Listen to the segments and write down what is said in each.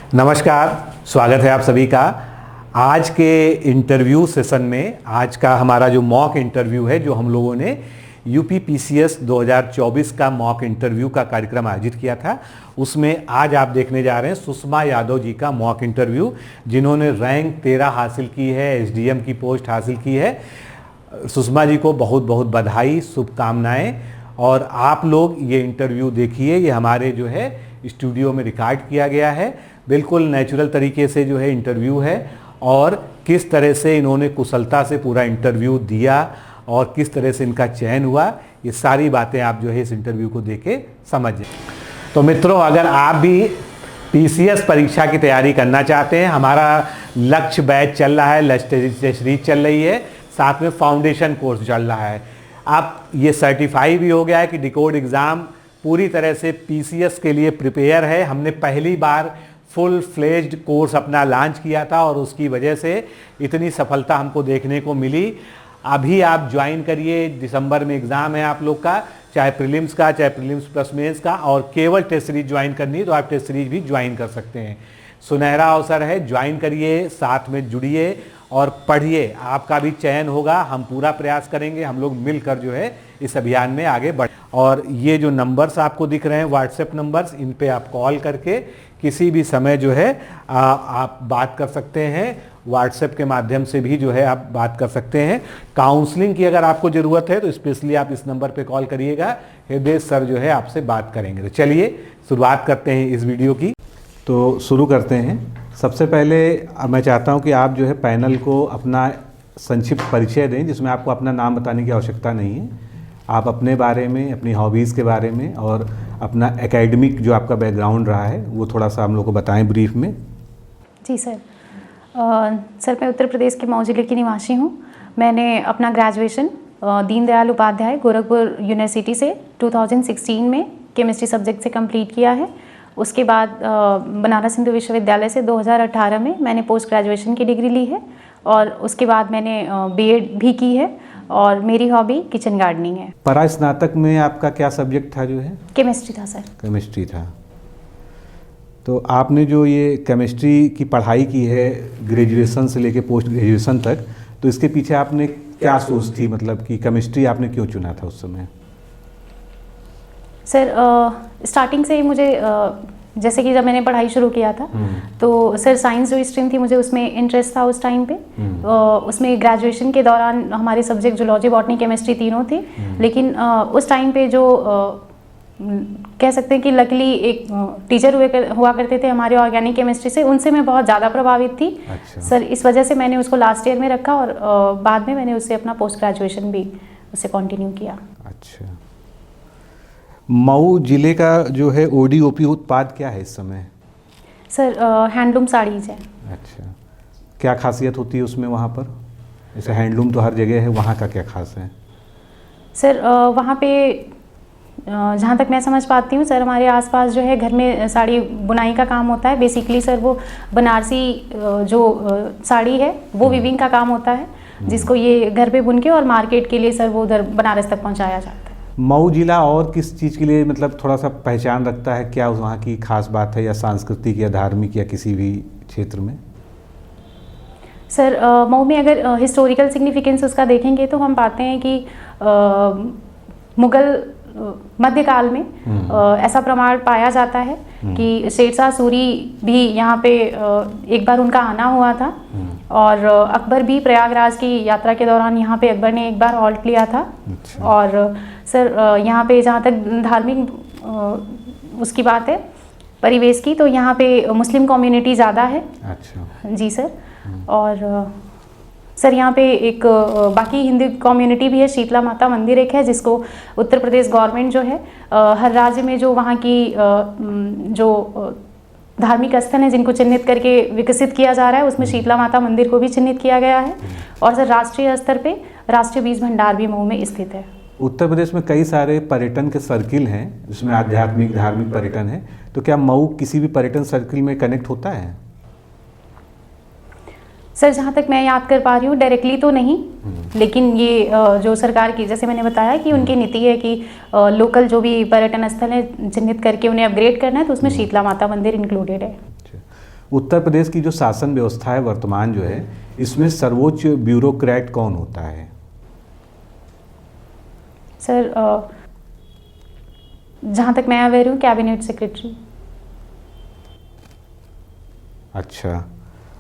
नमस्कार, स्वागत है आप सभी का। आज के इंटरव्यू सेशन में आज का हमारा जो मॉक इंटरव्यू है, जो हम लोगों ने यूपी पीसीएस 2024 का मॉक इंटरव्यू का कार्यक्रम आयोजित किया था, उसमें आज आप देखने जा रहे हैं सुषमा यादव जी का मॉक इंटरव्यू, जिन्होंने रैंक 13 हासिल की है, एसडीएम की पोस्ट हासिल की है। सुषमा जी को बहुत बहुत बधाई, शुभकामनाएं। और आप लोग ये इंटरव्यू देखिए, ये हमारे जो है स्टूडियो में रिकॉर्ड किया गया है, बिल्कुल नेचुरल तरीके से जो है इंटरव्यू है, और किस तरह से इन्होंने कुशलता से पूरा इंटरव्यू दिया और किस तरह से इनका चयन हुआ, ये सारी बातें आप जो है इस इंटरव्यू को देख के समझ जाए। तो मित्रों, अगर आप भी पीसीएस परीक्षा की तैयारी करना चाहते हैं, हमारा लक्ष्य बैच चल रहा है, लक्ष्य सीरीज चल रही है, साथ में फाउंडेशन कोर्स चल रहा है। अब ये सर्टिफाई भी हो गया है कि डिकोड एग्ज़ाम पूरी तरह से पीसीएस के लिए प्रिपेयर है। हमने पहली बार फुल फ्लेज्ड कोर्स अपना लॉन्च किया था और उसकी वजह से इतनी सफलता हमको देखने को मिली। अभी आप ज्वाइन करिए, दिसंबर में एग्ज़ाम है आप लोग का, चाहे प्रीलिम्स का, चाहे प्रीलिम्स प्लस मेंस का, और केवल टेस्ट सीरीज ज्वाइन करनी है तो आप टेस्ट सीरीज भी ज्वाइन कर सकते हैं। सुनहरा अवसर है, ज्वाइन करिए, साथ में जुड़िए और पढ़िए, आपका भी चयन होगा। हम पूरा प्रयास करेंगे, हम लोग मिलकर जो है इस अभियान में आगे बढ़। और ये जो नंबर्स आपको दिख रहे हैं, व्हाट्सएप नंबर्स, इन पे आप कॉल करके किसी भी समय जो है आप बात कर सकते हैं। व्हाट्सएप के माध्यम से भी जो है आप बात कर सकते हैं। काउंसलिंग की अगर आपको ज़रूरत है तो स्पेशली आप इस नंबर पे कॉल करिएगा, हृदय सर जो है आपसे बात करेंगे। तो चलिए शुरुआत करते हैं इस वीडियो की। तो शुरू करते हैं। सबसे पहले मैं चाहता हूं कि आप जो है पैनल को अपना संक्षिप्त परिचय दें, जिसमें आपको अपना नाम बताने की आवश्यकता नहीं है। आप अपने बारे में, अपनी हॉबीज़ के बारे में और अपना एकेडमिक जो आपका बैकग्राउंड रहा है वो थोड़ा सा हम लोग को बताएं ब्रीफ में। जी सर। सर, मैं उत्तर प्रदेश के मऊ जिले की निवासी हूँ। मैंने अपना ग्रेजुएशन दीनदयाल उपाध्याय गोरखपुर यूनिवर्सिटी से 2016 में केमिस्ट्री सब्जेक्ट से कंप्लीट किया है। उसके बाद बनारस हिंदू विश्वविद्यालय से 2018 में मैंने पोस्ट ग्रेजुएशन की डिग्री ली है, और उसके बाद मैंने बीएड भी की है, और मेरी हॉबी किचन गार्डनिंग है। परास्नातक में आपका क्या सब्जेक्ट था जो है? केमिस्ट्री था सर। केमिस्ट्री था। तो आपने जो ये केमिस्ट्री की पढ़ाई की है ग्रेजुएशन से लेके पोस्ट ग्रेजुएशन तक, तो इसके पीछे आपने क्या सोच थी, मतलब कि केमिस्ट्री आपने क्यों चुना था उस समय? सर, स्टार्टिंग से ही मुझे जैसे कि जब मैंने पढ़ाई शुरू किया था तो सर साइंस जो स्ट्रीम थी मुझे उसमें इंटरेस्ट था उस टाइम पे। उसमें ग्रेजुएशन के दौरान हमारे सब्जेक्ट जूलॉजी, बॉटनी, केमिस्ट्री तीनों थे, लेकिन उस टाइम पे जो कह सकते हैं कि लकीली एक टीचर हुआ करते थे हमारे ऑर्गेनिक केमिस्ट्री से, उनसे मैं बहुत ज़्यादा प्रभावित थी। अच्छा। सर, इस वजह से मैंने उसको लास्ट ईयर में रखा, और बाद में मैंने उससे अपना पोस्ट ग्रेजुएशन भी उससे कंटिन्यू किया। अच्छा। मऊ जिले का जो है ओडीओपी उत्पाद क्या है इस समय? सर, हैंडलूम साड़ीज है। अच्छा, क्या खासियत होती है उसमें वहाँ पर? जैसे हैंडलूम तो हर जगह है, वहाँ का क्या खास है? सर, वहाँ पे जहाँ तक मैं समझ पाती हूँ सर, हमारे आसपास जो है घर में साड़ी बुनाई का काम होता है। बेसिकली सर वो बनारसी जो साड़ी है वो वीविंग का काम होता है, जिसको ये घर पे बुन के और मार्केट के लिए सर वो उधर बनारस तक पहुँचाया जाता है। मऊ जिला और किस चीज़ के लिए मतलब थोड़ा सा पहचान रखता है? क्या वहाँ की खास बात है, या सांस्कृतिक या धार्मिक या किसी भी क्षेत्र में? सर, मऊ में अगर हिस्टोरिकल सिग्निफिकेंस उसका देखेंगे तो हम पाते हैं कि मुगल मध्यकाल में ऐसा प्रमाण पाया जाता है कि शेरशाह सूरी भी यहाँ पे एक बार उनका आना हुआ था, और अकबर भी प्रयागराज की यात्रा के दौरान यहाँ पे अकबर ने एक बार हॉल्ट लिया था। अच्छा। और सर, यहाँ पे जहाँ तक धार्मिक उसकी बात है, परिवेश की, तो यहाँ पे मुस्लिम कम्युनिटी ज़्यादा है। अच्छा। जी सर। और सर, यहाँ पे एक बाकी हिंदू कम्युनिटी भी है। शीतला माता मंदिर एक है, जिसको उत्तर प्रदेश गवर्नमेंट जो है हर राज्य में जो वहाँ की जो धार्मिक स्थल हैं जिनको चिन्हित करके विकसित किया जा रहा है, उसमें शीतला माता मंदिर को भी चिन्हित किया गया है। और सर, राष्ट्रीय स्तर पे राष्ट्रीय बीज भंडार भी मऊ में स्थित है। उत्तर प्रदेश में कई सारे पर्यटन के सर्किल हैं, जिसमें आध्यात्मिक धार्मिक पर्यटन है, तो क्या मऊ किसी भी पर्यटन सर्किल में कनेक्ट होता है? सर, जहाँ तक मैं याद कर पा रही हूँ डायरेक्टली तो नहीं, लेकिन ये जो सरकार की, जैसे मैंने बताया कि उनकी नीति है कि लोकल जो भी पर्यटन स्थल है चिन्हित करके उन्हें अपग्रेड करना है, तो उसमें शीतला माता मंदिर इंक्लूडेड है। उत्तर प्रदेश की जो शासन व्यवस्था है वर्तमान जो है, इसमें सर्वोच्च ब्यूरोक्रेट कौन होता है? सर जहाँ तक मैं अवेयर हूँ, कैबिनेट सेक्रेटरी। अच्छा,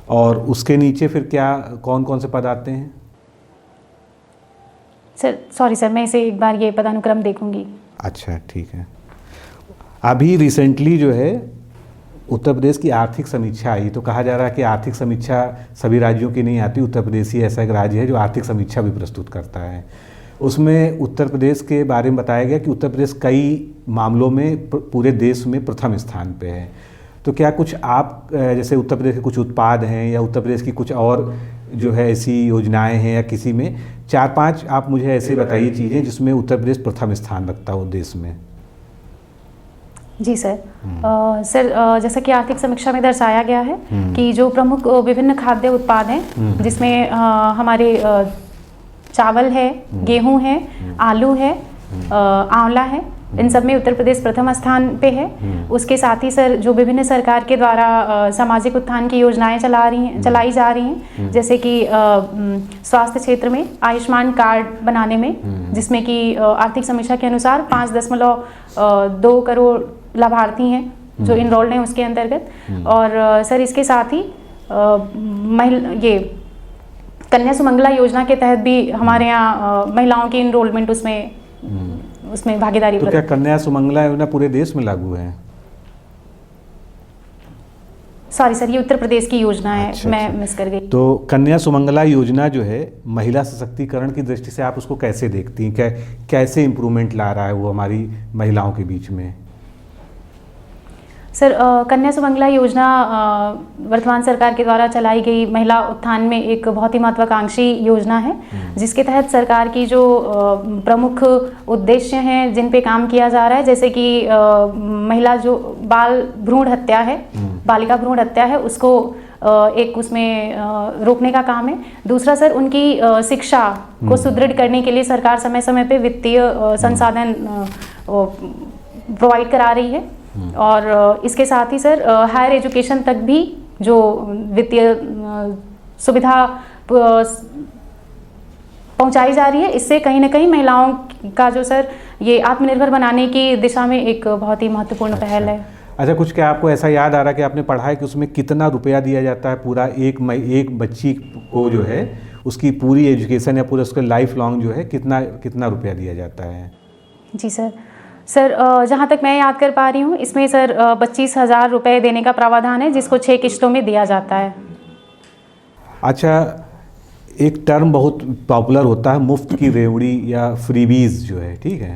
और उसके नीचे फिर क्या कौन कौन से पद आते हैं? सर सॉरी सर, मैं इसे एक बार ये पदानुक्रम देखूंगी। अच्छा ठीक है। अभी रिसेंटली जो है उत्तर प्रदेश की आर्थिक समीक्षा आई, तो कहा जा रहा है कि आर्थिक समीक्षा सभी राज्यों की नहीं आती, उत्तर प्रदेश ही ऐसा एक राज्य है जो आर्थिक समीक्षा भी प्रस्तुत करता है। उसमें उत्तर प्रदेश के बारे में बताया गया कि उत्तर प्रदेश कई मामलों में पूरे देश में प्रथम स्थान पे है। तो क्या कुछ आप जैसे उत्तर प्रदेश के कुछ उत्पाद हैं या उत्तर प्रदेश की कुछ और जो है ऐसी योजनाएं हैं या किसी में 4-5 आप मुझे ऐसे बताइए चीज़ें जिसमें उत्तर प्रदेश प्रथम स्थान रखता हो देश में। जी सर। सर जैसा कि आर्थिक समीक्षा में दर्शाया गया है कि जो प्रमुख विभिन्न खाद्य उत्पाद हैं जिसमें हमारे चावल है, गेहूं है, आलू है, आंवला है, इन सब में उत्तर प्रदेश प्रथम स्थान पे है। उसके साथ ही सर जो विभिन्न सरकार के द्वारा सामाजिक उत्थान की योजनाएं चलाई जा रही हैं, जैसे कि स्वास्थ्य क्षेत्र में आयुष्मान कार्ड बनाने में, जिसमें कि आर्थिक समीक्षा के अनुसार 5.2 करोड़ लाभार्थी हैं जो इनरोल्ड हैं उसके अंतर्गत। और सर इसके साथ ही ये कन्या सुमंगला योजना के तहत भी हमारे यहाँ महिलाओं की इनरोलमेंट उसमें भागीदारी। तो क्या कन्या सुमंगला योजना पूरे देश में लागू है? सॉरी सर, ये उत्तर प्रदेश की योजना है। अच्छा, मैं मिस कर गई। तो कन्या सुमंगला योजना जो है महिला सशक्तिकरण की दृष्टि से आप उसको कैसे देखती हैं? कैसे इम्प्रूवमेंट ला रहा है वो हमारी महिलाओं के बीच में? सर कन्या सुमंगला योजना वर्तमान सरकार के द्वारा चलाई गई महिला उत्थान में एक बहुत ही महत्वाकांक्षी योजना है, जिसके तहत सरकार की जो प्रमुख उद्देश्य हैं जिन पे काम किया जा रहा है, जैसे कि महिला जो बाल भ्रूण हत्या है, बालिका भ्रूण हत्या है, उसको एक उसमें रोकने का काम है। दूसरा सर उनकी शिक्षा को सुदृढ़ करने के लिए सरकार समय समय पे वित्तीय संसाधन प्रोवाइड करा रही है। और इसके साथ ही सर हायर एजुकेशन तक भी जो वित्तीय सुविधा पहुंचाई जा रही है, इससे कहीं ना कहीं महिलाओं का जो सर ये आत्मनिर्भर बनाने की दिशा में एक बहुत ही महत्वपूर्ण पहल है। अच्छा, कुछ क्या आपको ऐसा याद आ रहा है कि आपने पढ़ा है कि उसमें कितना रुपया दिया जाता है पूरा एक बच्ची को जो है उसकी पूरी एजुकेशन या पूरा उसका लाइफ लॉन्ग जो है कितना रुपया दिया जाता है? जी सर। सर जहाँ तक मैं याद कर पा रही हूँ, इसमें सर 25,000 रुपये देने का प्रावधान है, जिसको 6 किश्तों में दिया जाता है। अच्छा, एक टर्म बहुत पॉपुलर होता है मुफ्त की रेवड़ी या फ्रीबीज जो है, ठीक है?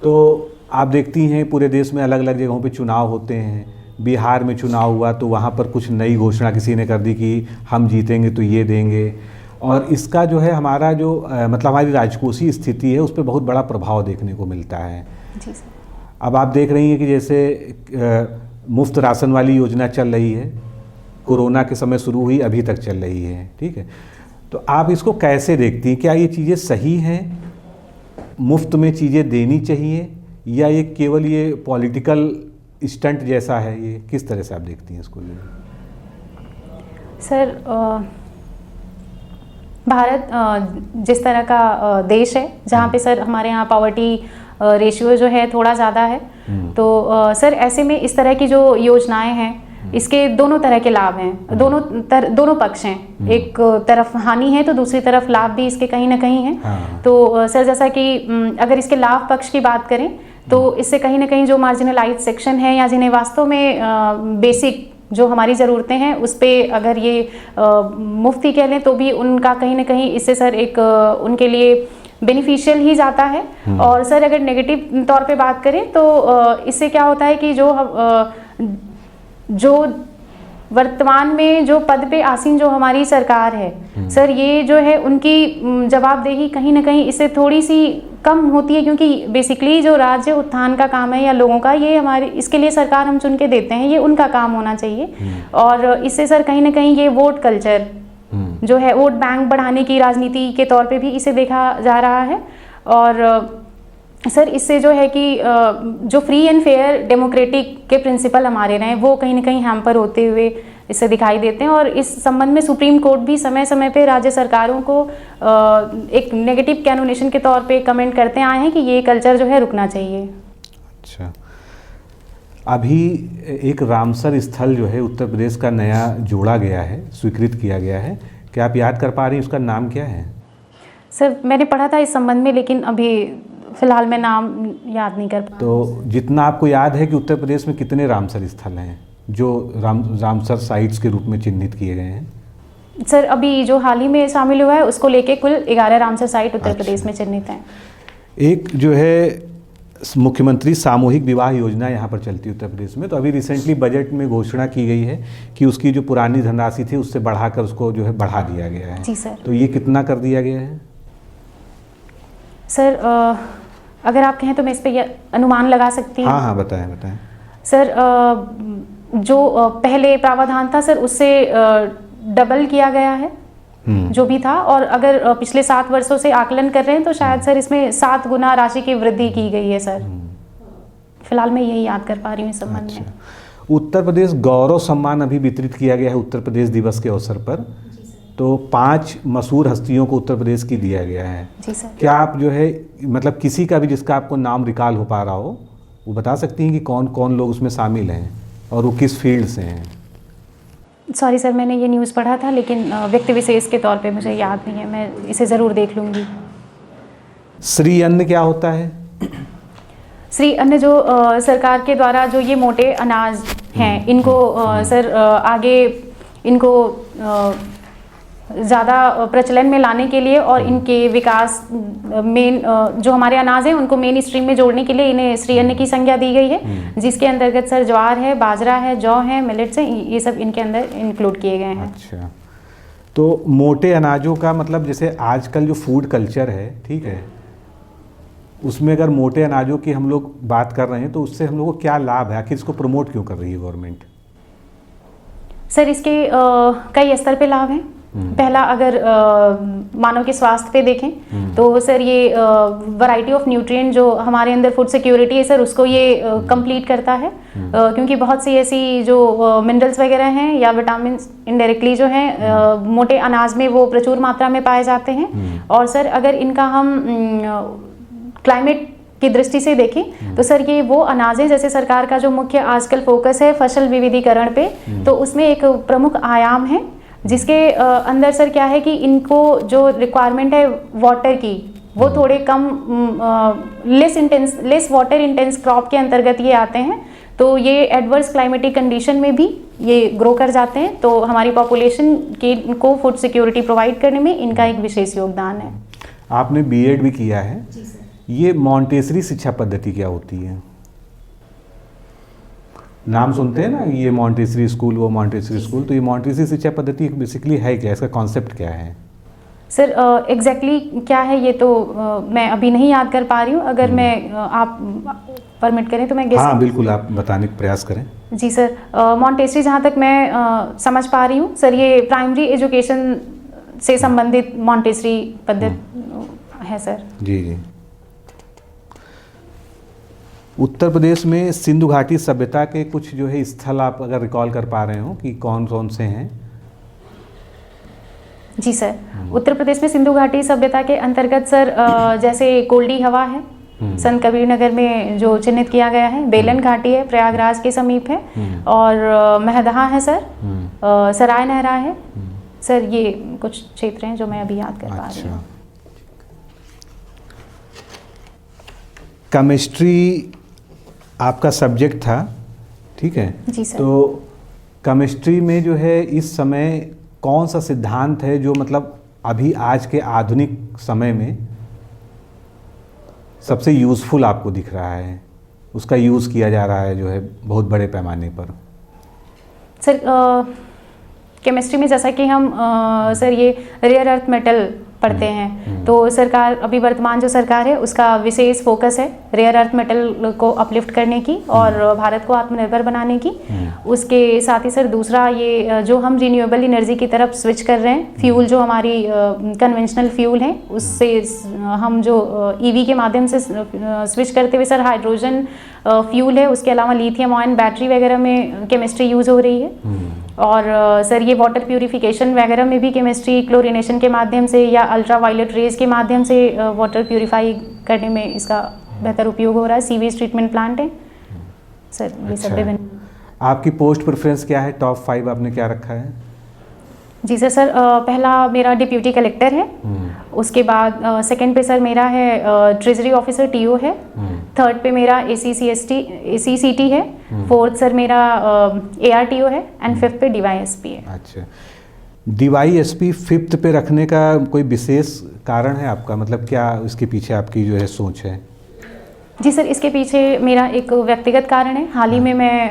तो आप देखती हैं पूरे देश में अलग अलग जगहों पे चुनाव होते हैं। बिहार में चुनाव हुआ तो वहाँ पर कुछ नई घोषणा किसी ने कर दी कि हम जीतेंगे तो ये देंगे, और इसका जो है हमारा जो मतलब हमारी राजकोषीय स्थिति है उस पर बहुत बड़ा प्रभाव देखने को मिलता है। जी सर। अब आप देख रही हैं कि जैसे मुफ्त राशन वाली योजना चल रही है, कोरोना के समय शुरू हुई, अभी तक चल रही है, ठीक है? तो आप इसको कैसे देखती हैं? क्या ये चीज़ें सही हैं, मुफ्त में चीज़ें देनी चाहिए, या ये केवल ये पॉलिटिकल स्टंट जैसा है? ये किस तरह से आप देखती हैं इसको? सर भारत जिस तरह का देश है जहाँ पे सर हमारे यहाँ पॉवर्टी रेशियो जो है थोड़ा ज़्यादा है, तो सर ऐसे में इस तरह की जो योजनाएं हैं इसके दोनों तरह के लाभ हैं, दोनों पक्ष हैं। एक तरफ हानि है तो दूसरी तरफ लाभ भी इसके कहीं ना कहीं है। हाँ। तो सर जैसा कि अगर इसके लाभ पक्ष की बात करें तो इससे कहीं ना कहीं जो मार्जिनलाइज्ड सेक्शन है या जिन्हें वास्तव में बेसिक जो हमारी ज़रूरतें हैं उस पर अगर ये मुफ्ती कह लें तो भी उनका कहीं ना कहीं इससे सर एक उनके लिए बेनिफिशियल ही जाता है। और सर अगर नेगेटिव तौर पे बात करें तो इससे क्या होता है कि जो वर्तमान में जो पद पे आसीन जो हमारी सरकार है सर, ये जो है उनकी जवाबदेही कहीं ना कहीं इससे थोड़ी सी कम होती है, क्योंकि बेसिकली जो राज्य उत्थान का काम है या लोगों का, ये हमारे इसके लिए सरकार हम चुन के देते हैं, ये उनका काम होना चाहिए। और इससे सर कहीं ना कहीं ये वोट कल्चर जो है, वोट बैंक बढ़ाने की राजनीति के तौर पे भी इसे देखा जा रहा है। और सर इससे जो है कि जो फ्री एंड फेयर डेमोक्रेटिक के प्रिंसिपल हमारे रहे वो कहीं ना कहीं हैम्पर होते हुए इससे दिखाई देते हैं। और इस संबंध में सुप्रीम कोर्ट भी समय समय पे राज्य सरकारों को एक नेगेटिव कैनोनेशन के तौर पे कमेंट करते आए हैं कि ये कल्चर जो है रुकना चाहिए। अच्छा, अभी एक रामसर स्थल जो है उत्तर प्रदेश का नया जोड़ा गया है, स्वीकृत किया गया है, क्या आप याद कर पा रही हैं उसका नाम क्या है? सर मैंने पढ़ा था इस संबंध में, लेकिन अभी फिलहाल मैं नाम याद नहीं कर पा। तो जितना आपको याद है कि उत्तर प्रदेश में कितने रामसर स्थल हैं जो रामसर साइट्स के रूप में चिन्हित किए गए हैं? सर अभी जो हाल ही में शामिल हुआ है उसको लेके कुल 11 रामसर साइट उत्तर प्रदेश में चिन्हित हैं। एक जो है मुख्यमंत्री सामूहिक विवाह योजना यहाँ पर चलती है उत्तर प्रदेश में, तो अभी रिसेंटली बजट में घोषणा की गई है कि उसकी जो पुरानी धनराशि थी उससे बढ़ाकर उसको जो है बढ़ा दिया गया है। जी सर। तो ये कितना कर दिया गया है? सर अगर आप कहें तो मैं इस पे अनुमान लगा सकती हूँ। हाँ हाँ, बताएं बताएं। सर जो पहले प्रावधान था सर उससे डबल किया गया है जो भी था, और अगर पिछले 7 वर्षों से आकलन कर रहे हैं तो शायद सर इसमें 7 गुना राशि की वृद्धि की गई है सर। फिलहाल मैं यही याद कर पा रही हूँ इस संबंध में। उत्तर प्रदेश गौरव सम्मान अभी वितरित किया गया है उत्तर प्रदेश दिवस के अवसर पर, तो 5 मशहूर हस्तियों को उत्तर प्रदेश की दिया गया है। जी सर। क्या आप जो है मतलब किसी का भी जिसका आपको नाम रिकॉल हो पा रहा हो वो बता सकती हैं कि कौन कौन लोग उसमें शामिल हैं और वो किस फील्ड से हैं? सॉरी सर, मैंने ये न्यूज़ पढ़ा था लेकिन व्यक्ति विशेष के तौर पे मुझे याद नहीं है, मैं इसे ज़रूर देख लूँगी। श्री अन्न क्या होता है? श्री अन्न जो सरकार के द्वारा जो ये मोटे अनाज हैं इनको सर आगे इनको ज़्यादा प्रचलन में लाने के लिए और इनके विकास मेन जो हमारे अनाज हैं उनको मेन स्ट्रीम में जोड़ने के लिए इन्हें श्री अन्न की संज्ञा दी गई है, जिसके अंतर्गत सर ज्वार है, बाजरा है, जौ है, मिलेट्स हैं, ये सब इनके अंदर इंक्लूड किए गए हैं। अच्छा, तो मोटे अनाजों का मतलब जैसे आजकल जो फूड कल्चर है, ठीक है, उसमें अगर मोटे अनाजों की हम लोग बात कर रहे हैं तो उससे हम लोग को क्या लाभ है? आखिर इसको प्रमोट क्यों कर रही है गवर्नमेंट? सर इसके कई स्तर पे लाभ हैं। पहला अगर मानव के स्वास्थ्य पे देखें तो सर ये वैरायटी ऑफ न्यूट्रिएंट जो हमारे अंदर फूड सिक्योरिटी है सर उसको ये कंप्लीट करता है, क्योंकि बहुत सी ऐसी जो मिनरल्स वगैरह हैं या विटामिन इनडायरेक्टली जो हैं मोटे अनाज में वो प्रचुर मात्रा में पाए जाते हैं। और सर अगर इनका हम क्लाइमेट की दृष्टि से देखें तो सर ये वो अनाज है, जैसे सरकार का जो मुख्य आजकल फोकस है फसल विविधीकरण पे, तो उसमें एक प्रमुख आयाम है जिसके अंदर सर क्या है कि इनको जो रिक्वायरमेंट है वाटर की वो थोड़े कम लेस वाटर इंटेंस क्रॉप के अंतर्गत ये आते हैं, तो ये एडवर्स क्लाइमेटिक कंडीशन में भी ये ग्रो कर जाते हैं, तो हमारी पॉपुलेशन के को फूड सिक्योरिटी प्रोवाइड करने में इनका एक विशेष योगदान है। आपने बीएड भी किया है, ये मॉन्टेसरी शिक्षा पद्धति क्या होती है? नाम सुनते हैं ना, ये मॉन्टेसरी स्कूल, वो मॉन्टेसरी स्कूल, तो ये मॉन्टेसरी शिक्षा पद्धति बेसिकली है क्या? इसका कॉन्सेप्ट क्या है? सर एग्जैक्टली क्या है ये तो मैं अभी नहीं याद कर पा रही हूँ, अगर मैं आप परमिट करें तो मैं गेस। हाँ बिल्कुल, आप बताने का प्रयास करें। जी सर, मॉन्टेसरी जहाँ तक मैं समझ पा रही हूँ सर ये प्राइमरी एजुकेशन से संबंधित मॉन्टेसरी पद्धति है सर। जी जी। उत्तर प्रदेश में सिंधु घाटी सभ्यता के कुछ जो है स्थल आप अगर रिकॉल कर पा रहे हो कि कौन कौन से हैं? जी सर, उत्तर प्रदेश में सिंधु घाटी सभ्यता के अंतर्गत सर जैसे कोल्डी हवा है, संत कबीर नगर में जो चिन्हित किया गया है, बेलन घाटी है प्रयागराज के समीप है, और महदहा है सर, सराय नहरा है सर, ये कुछ क्षेत्र हैं जो मैं अभी याद कर पा रही हूँ। केमिस्ट्री आपका सब्जेक्ट था, ठीक है? जी सर। तो केमिस्ट्री में जो है इस समय कौन सा सिद्धांत है जो मतलब अभी आज के आधुनिक समय में सबसे यूज़फुल आपको दिख रहा है, उसका यूज़ किया जा रहा है जो है बहुत बड़े पैमाने पर? सर केमिस्ट्री में जैसा कि हम सर ये रेयर अर्थ मेटल पढ़ते हैं। तो सरकार, अभी वर्तमान जो सरकार है उसका विशेष फोकस है रेयर अर्थ मेटल को अपलिफ्ट करने की और भारत को आत्मनिर्भर बनाने की। उसके साथ ही सर दूसरा ये जो हम रिन्यूएबल एनर्जी की तरफ स्विच कर रहे हैं, फ्यूल जो हमारी कन्वेंशनल फ्यूल है उससे हम जो ईवी के माध्यम से स्विच करते हुए सर हाइड्रोजन फ्यूल है, उसके अलावा लिथियम आयन बैटरी वगैरह में केमिस्ट्री यूज़ हो रही है। और सर ये वाटर प्यूरिफिकेशन वगैरह में भी केमिस्ट्री क्लोरिनेशन के माध्यम से या अल्ट्रा वायलेट रेज के माध्यम से वाटर प्यूरिफाई करने में इसका बेहतर उपयोग हो रहा है। सीवेज ट्रीटमेंट प्लांट है सर, ये सब विभिन्न। आपकी पोस्ट प्रेफरेंस क्या है? टॉप 5 आपने क्या रखा है? जी सर, पहला मेरा डिप्यूटी कलेक्टर है, उसके बाद सेकंड पे सर मेरा है ट्रेजरी ऑफिसर टीओ है, थर्ड पे मेरा एसीसीटी है, फोर्थ सर मेरा एआरटीओ है एंड फिफ्थ पे डीवाईएसपी है। अच्छा, डीवाईएसपी फिफ्थ पे रखने का कोई विशेष कारण है आपका? मतलब क्या इसके पीछे आपकी जो है सोच है? जी सर, इसके पीछे मेरा एक व्यक्तिगत कारण है। हाल ही में मैं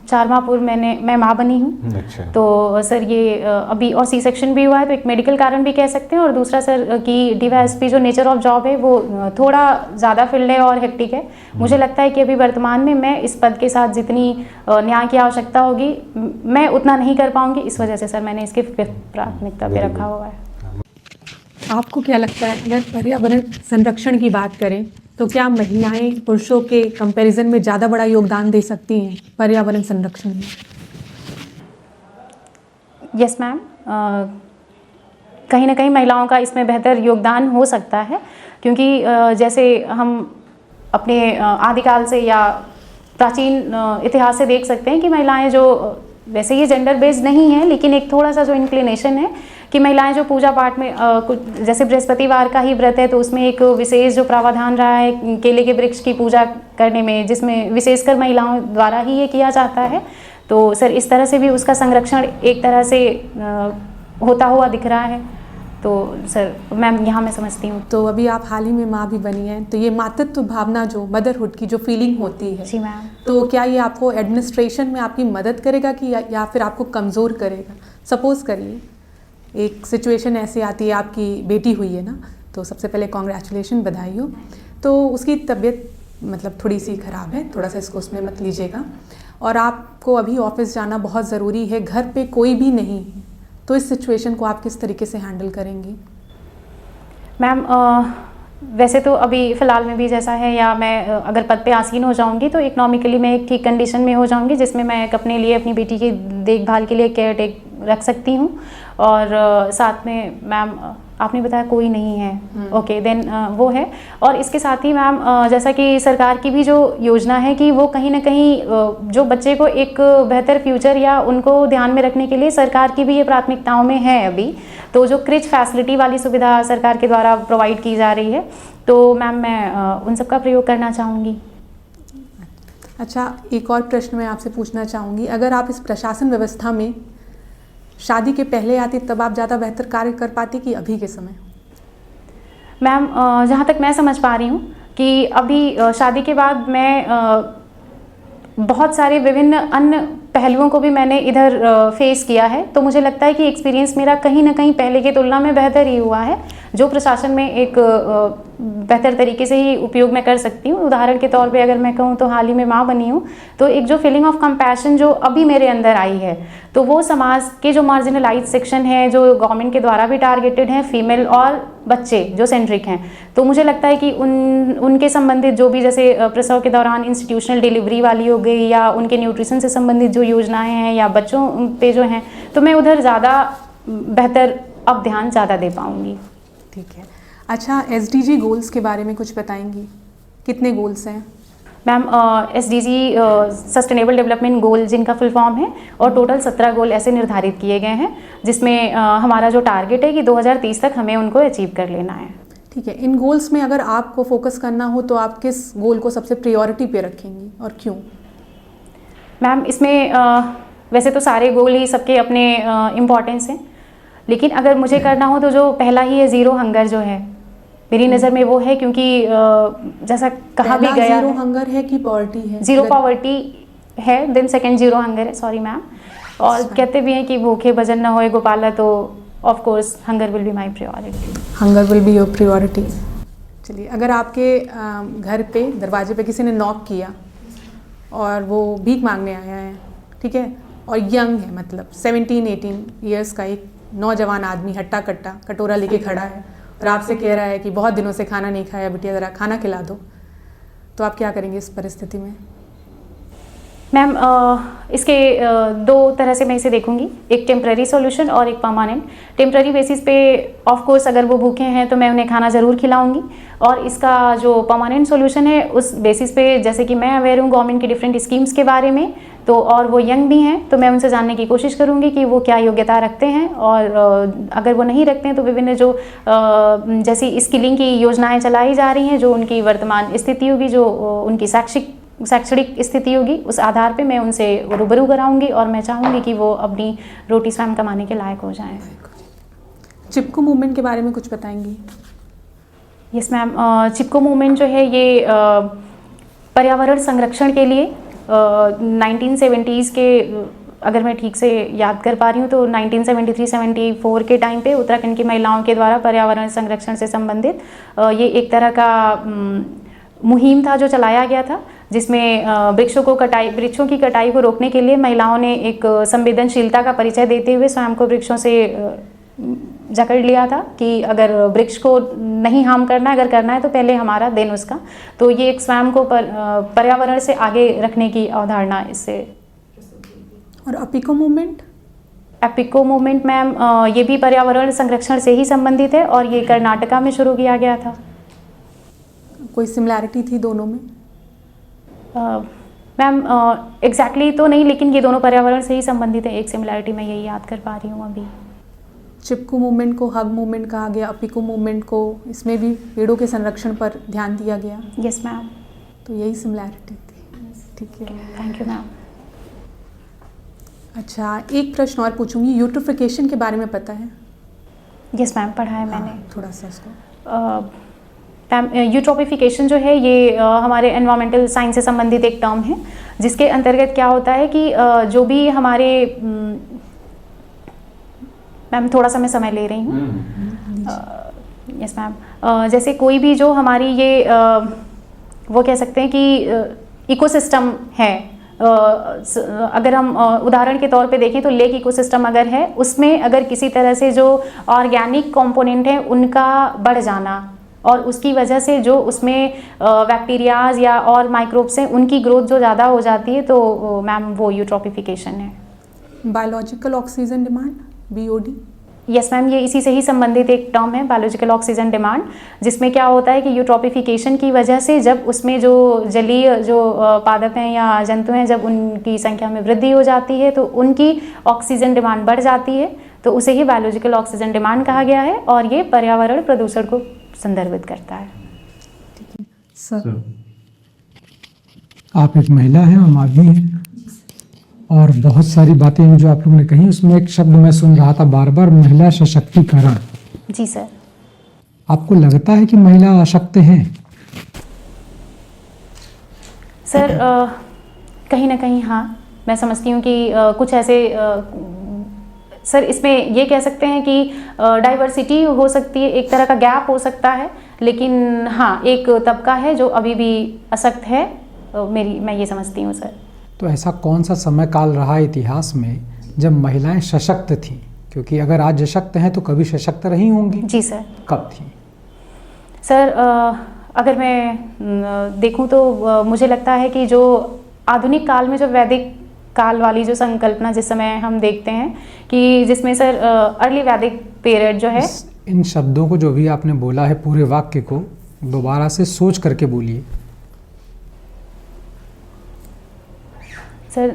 4 माह पूर्व मैं माँ बनी हूँ। अच्छा। तो सर ये अभी और सी सेक्शन भी हुआ है, तो एक मेडिकल कारण भी कह सकते हैं। और दूसरा सर कि डीवाईएसपी जो नेचर ऑफ जॉब है वो थोड़ा ज़्यादा फील्ड है और हेक्टिक है। मुझे लगता है कि अभी वर्तमान में मैं इस पद के साथ जितनी न्याय की आवश्यकता होगी मैं उतना नहीं कर पाऊँगी। इस वजह से सर मैंने इसके प्राथमिकता पे रखा हुआ है। आपको क्या लगता है, अगर पर्यावरण संरक्षण की बात करें तो क्या महिलाएं पुरुषों के कंपैरिजन में ज़्यादा बड़ा योगदान दे सकती हैं पर्यावरण संरक्षण में? यस मैम, कहीं ना कहीं महिलाओं का इसमें बेहतर योगदान हो सकता है, क्योंकि जैसे हम अपने आदिकाल से या प्राचीन इतिहास से देख सकते हैं कि महिलाएं जो, वैसे ये जेंडर बेस्ड नहीं है लेकिन एक थोड़ा सा जो इंक्लिनेशन है कि महिलाएं जो पूजा पाठ में कुछ जैसे बृहस्पतिवार का ही व्रत है तो उसमें एक विशेष जो प्रावधान रहा है केले के वृक्ष की पूजा करने में, जिसमें विशेषकर महिलाओं द्वारा ही ये किया जाता है। तो सर इस तरह से भी उसका संरक्षण एक तरह से होता हुआ दिख रहा है। तो सर मैम यहाँ मैं समझती हूँ। तो अभी आप हाल ही में माँ भी बनी हैं, तो ये मातृत्व भावना जो मदरहुड की जो फीलिंग होती है, जी मैम, तो क्या ये आपको एडमिनिस्ट्रेशन में आपकी मदद करेगा कि या फिर आपको कमज़ोर करेगा? सपोज करिए एक सिचुएशन ऐसी आती है, आपकी बेटी हुई है ना, तो सबसे पहले कॉन्ग्रेचुलेशन, बधाई हो। तो उसकी तबीयत मतलब थोड़ी सी ख़राब है, थोड़ा सा इसको उसमें मत लीजिएगा, और आपको अभी ऑफिस जाना बहुत ज़रूरी है, घर पे कोई भी नहीं है, तो इस सिचुएशन को आप किस तरीके से हैंडल करेंगी? मैम वैसे तो अभी फ़िलहाल में भी जैसा है, या मैं अगर पद पे आसीन हो जाऊंगी तो इकोनॉमिकली मैं एक ठीक कंडीशन में हो जाऊंगी जिसमें मैं अपने लिए अपनी बेटी की देखभाल के लिए केयर टेक रख सकती हूँ। और साथ में मैम आपने बताया कोई नहीं है, ओके देन वो है। और इसके साथ ही मैम जैसा कि सरकार की भी जो योजना है कि वो कहीं ना कहीं जो बच्चे को एक बेहतर फ्यूचर या उनको ध्यान में रखने के लिए सरकार की भी ये प्राथमिकताओं में है अभी। तो जो क्रिच फैसिलिटी वाली सुविधा सरकार के द्वारा प्रोवाइड की जा रही है, तो मैम मैं उन सब का प्रयोग करना चाहूँगी। अच्छा, एक और प्रश्न मैं आपसे पूछना चाहूँगी, अगर आप इस प्रशासन व्यवस्था में शादी के पहले आती तब आप ज़्यादा बेहतर कार्य कर पाती कि अभी के समय? मैम जहाँ तक मैं समझ पा रही हूँ कि अभी शादी के बाद मैं बहुत सारे विभिन्न अन्य पहलुओं को भी मैंने इधर फेस किया है, तो मुझे लगता है कि एक्सपीरियंस मेरा कहीं ना कहीं पहले की तुलना में बेहतर ही हुआ है, जो प्रशासन में एक बेहतर तरीके से ही उपयोग मैं कर सकती हूँ। उदाहरण के तौर पे अगर मैं कहूँ तो हाल ही में माँ बनी हूँ, तो एक जो फीलिंग ऑफ कंपैशन जो अभी मेरे अंदर आई है, तो वो समाज के जो मार्जिनलाइज सेक्शन है, जो गवर्नमेंट के द्वारा भी टारगेटेड हैं, फीमेल और बच्चे जो सेंट्रिक हैं, तो मुझे लगता है कि उनके संबंधित जो भी जैसे प्रसव के दौरान इंस्टीट्यूशनल डिलीवरी वाली हो गई या उनके न्यूट्रिशन से संबंधित जो योजनाएं हैं या बच्चों पे जो हैं, तो मैं उधर ज़्यादा बेहतर अब ध्यान ज़्यादा दे पाऊँगी। ठीक है। अच्छा, SDG गोल्स के बारे में कुछ बताएंगी, कितने गोल्स हैं? Ma'am SDG sustainable development goal जिनका फुल फॉर्म है, और टोटल 17 गोल ऐसे निर्धारित किए गए हैं जिसमें हमारा जो टारगेट है कि 2030 तक हमें उनको अचीव कर लेना है। ठीक है। इन गोल्स में अगर आपको फोकस करना हो तो आप किस गोल को सबसे प्रायोरिटी पे रखेंगी और क्यों? मैम इसमें वैसे तो सारे गोल ही सबके अपने इम्पॉर्टेंस हैं, लेकिन अगर मुझे करना हो तो जो पहला ही है ज़ीरो हंगर जो है मेरी नज़र में वो है, क्योंकि जैसा कहा भी गया ज़ीरो हंगर है कि पॉवर्टी है? ज़ीरो पॉवर्टी है, देन सेकंड ज़ीरो हंगर है, सॉरी मैम। और कहते भी हैं कि भूखे भजन न होए गोपाला, तो of course hunger will be my priority. Hunger will be your priority. चलिए, अगर आपके घर पे दरवाजे पे किसी ने नॉक किया और वो भीख मांगने आया है, ठीक है, और यंग है, मतलब 17-18 ईयर्स का एक नौजवान आदमी हट्टा कट्टा कटोरा लेके खड़ा है और आपसे कह रहा है कि बहुत दिनों से खाना नहीं खाया, बिटिया ज़रा खाना खिला दो, तो आप क्या करेंगे इस परिस्थिति में? मैम इसके दो तरह से मैं इसे देखूंगी, एक टेम्पररी सॉल्यूशन और एक परमानेंट। टेम्पररी बेसिस पे ऑफ कोर्स अगर वो भूखे हैं तो मैं उन्हें खाना ज़रूर खिलाऊंगी, और इसका जो परमानेंट सॉल्यूशन है उस बेसिस पे, जैसे कि मैं अवेयर हूँ गवर्नमेंट की डिफरेंट स्कीम्स के बारे में, तो और वो यंग भी हैं, तो मैं उनसे जानने की कोशिश करूंगी कि वो क्या योग्यता रखते हैं, और अगर वो नहीं रखते हैं तो विभिन्न जो जैसी स्किलिंग की योजनाएं चलाई जा रही हैं, जो उनकी वर्तमान स्थिति होगी, जो उनकी शैक्षणिक स्थिति होगी, उस आधार पे मैं उनसे रूबरू कराऊंगी, और मैं चाहूँगी कि वो अपनी रोटी स्वयं कमाने के लायक हो जाएं। चिपको मूवमेंट के बारे में कुछ बताएंगी? यस मैम, चिपको मूवमेंट जो है ये पर्यावरण संरक्षण के लिए 1970s के, अगर मैं ठीक से याद कर पा रही हूँ तो 1973-74 के टाइम पे उत्तराखंड की महिलाओं के द्वारा पर्यावरण संरक्षण से संबंधित ये एक तरह का मुहिम था जो चलाया गया था, जिसमें वृक्षों की कटाई को रोकने के लिए महिलाओं ने एक संवेदनशीलता का परिचय देते हुए स्वयं को वृक्षों से जकड़ लिया था कि अगर वृक्ष को नहीं हार्म करना है, अगर करना है तो पहले हमारा देन उसका। तो ये एक स्वयं को पर्यावरण से आगे रखने की अवधारणा इससे। और Appiko movement? Appiko movement ma'am ये भी पर्यावरण संरक्षण से ही संबंधित है, और ये कर्नाटका में शुरू किया गया था। कोई सिमिलैरिटी थी दोनों में? मैम एग्जैक्टली तो नहीं, लेकिन ये दोनों पर्यावरण से ही संबंधित है। एक सिमिलैरिटी मैं यही याद कर पा रही हूँ अभी। चिपको मूवमेंट को हग मूवमेंट कहा गया, अपिको मूवमेंट को, इसमें भी पेड़ों के संरक्षण पर ध्यान दिया गया। Yes ma'am. तो यही सिमिलैरिटी थी। ठीक है, थैंक यू मैम। अच्छा, एक प्रश्न और पूछूंगी, यूट्रोफिकेशन के बारे में पता है? यस मैम, पढ़ा है मैंने। थोड़ा सा इसको। यूट्रोपिफिकेशन जो है ये हमारे एनवायरमेंटल साइंस से संबंधित एक टर्म है, जिसके अंतर्गत क्या होता है कि जो भी हमारे मैम थोड़ा सा मैं समय ले रही हूँ। यस मैम, जैसे कोई भी जो हमारी ये वो कह सकते हैं कि इकोसिस्टम है, अगर हम उदाहरण के तौर पे देखें तो लेक इकोसिस्टम अगर है, उसमें अगर किसी तरह से जो ऑर्गेनिक कंपोनेंट है उनका बढ़ जाना, और उसकी वजह से जो उसमें बैक्टीरियाज या और माइक्रोब्स हैं उनकी ग्रोथ जो ज़्यादा हो जाती है, तो मैम वो यूट्रोपिफिकेशन है। Biological oxygen demand, BOD? Yes ma'am, ये इसी से ही संबंधित एक टर्म है, बायोलॉजिकल ऑक्सीजन डिमांड, जिसमें क्या होता है कि यूट्रोपिफिकेशन की वजह से जब उसमें जो जलीय जो पादप हैं या जंतु हैं, जब उनकी संख्या में वृद्धि हो जाती है तो उनकी ऑक्सीजन डिमांड बढ़ जाती है, तो उसे ही बायोलॉजिकल ऑक्सीजन डिमांड कहा गया है, और ये पर्यावरण प्रदूषण को संदर्भित करता है। ठीक है सर। आप एक महिला हैं, हम आदमी हैं, और बहुत सारी बातें जो आप लोगों ने कही उसमें एक शब्द मैं सुन रहा था बार बार, महिला सशक्तिकरण। जी सर। आपको लगता है कि महिला अशक्त हैं? सर कहीं ना कहीं हाँ, मैं समझती हूँ कि कुछ ऐसे सर इसमें ये कह सकते हैं कि डाइवर्सिटी हो सकती है, एक तरह का गैप हो सकता है, लेकिन हाँ एक तबका है जो अभी भी अशक्त है, मैं ये समझती हूँ सर। तो ऐसा कौन सा समय काल रहा इतिहास में जब महिलाएं सशक्त थीं? क्योंकि अगर आज सशक्त हैं तो कभी सशक्त रही होंगी। जी सर। कब थी? सर अगर मैं देखूं तो मुझे लगता है कि जो आधुनिक काल में जो वैदिक काल वाली जो संकल्पना जिस समय हम देखते हैं कि जिसमें सर अर्ली वैदिक पीरियड जो है। इन शब्दों को जो भी आपने बोला है पूरे वाक्य को दोबारा से सोच करके बोलिए। सर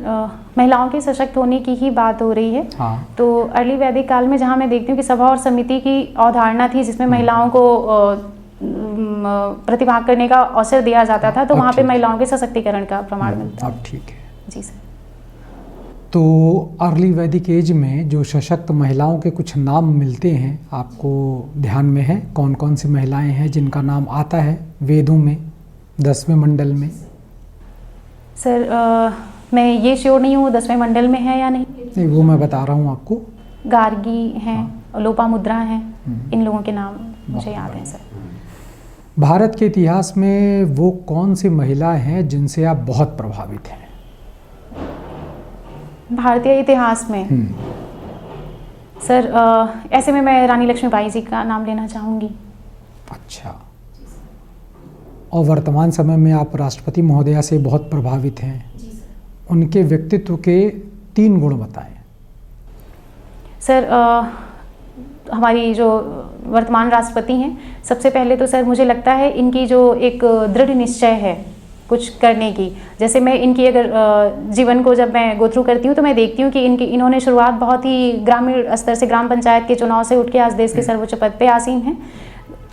महिलाओं के सशक्त होने की ही बात हो रही है। हाँ। तो अर्ली वैदिक काल में जहाँ मैं देखती हूँ कि सभा और समिति की अवधारणा थी, जिसमें महिलाओं को प्रतिभाग करने का अवसर दिया जाता था, तो वहाँ पे महिलाओं के सशक्तिकरण का प्रमाण मिलता है। अब ठीक है। जी सर। तो अर्ली वैदिक एज में जो सशक्त महिलाओं के कुछ नाम मिलते हैं, आपको ध्यान में है कौन कौन सी महिलाएं हैं जिनका नाम आता है वेदों में 10वें मंडल में? सर मैं ये श्योर नहीं हूँ 10वें मंडल में है या नहीं। नहीं, वो मैं बता रहा हूँ आपको। गार्गी हैं, लोपामुद्रा हैं, इन लोगों के नाम मुझे याद हैं सर। भारत के इतिहास में वो कौन सी महिला हैं जिनसे आप बहुत प्रभावित हैं? भारतीय इतिहास में सर ऐसे में मैं रानी लक्ष्मीबाई जी का नाम लेना चाहूँगी। अच्छा, और वर्तमान समय में आप राष्ट्रपति महोदया से बहुत प्रभावित हैं, उनके व्यक्तित्व के 3 गुण बताएं। सर हमारी जो वर्तमान राष्ट्रपति हैं, सबसे पहले तो सर मुझे लगता है इनकी जो एक दृढ़ निश्चय है कुछ करने की। जैसे मैं इनकी अगर जीवन को जब मैं गो थ्रू करती हूँ तो मैं देखती हूँ कि इन्होंने शुरुआत बहुत ही ग्रामीण स्तर से, ग्राम पंचायत के चुनाव से उठ के आज देश के सर्वोच्च पद पे आसीन हैं।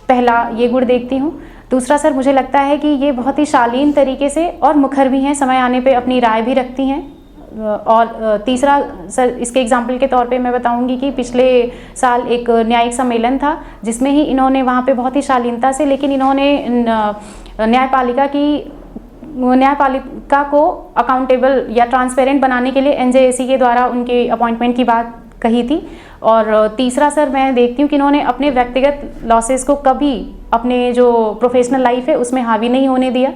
पहला ये गुण देखती हूँ। दूसरा सर मुझे लगता है कि ये बहुत ही शालीन तरीके से और मुखर भी हैं, समय आने पे अपनी राय भी रखती हैं। और तीसरा सर इसके एग्जाम्पल के तौर पे मैं बताऊंगी कि पिछले साल एक न्यायिक सम्मेलन था जिसमें ही इन्होंने वहाँ पे बहुत ही शालीनता से, लेकिन इन्होंने न्यायपालिका को अकाउंटेबल या ट्रांसपेरेंट बनाने के लिए एनजेएसी के द्वारा उनके अपॉइंटमेंट की बात कही थी। और तीसरा सर मैं देखती हूँ कि इन्होंने अपने व्यक्तिगत लॉसेस को कभी अपने जो प्रोफेशनल लाइफ है उसमें हावी नहीं होने दिया।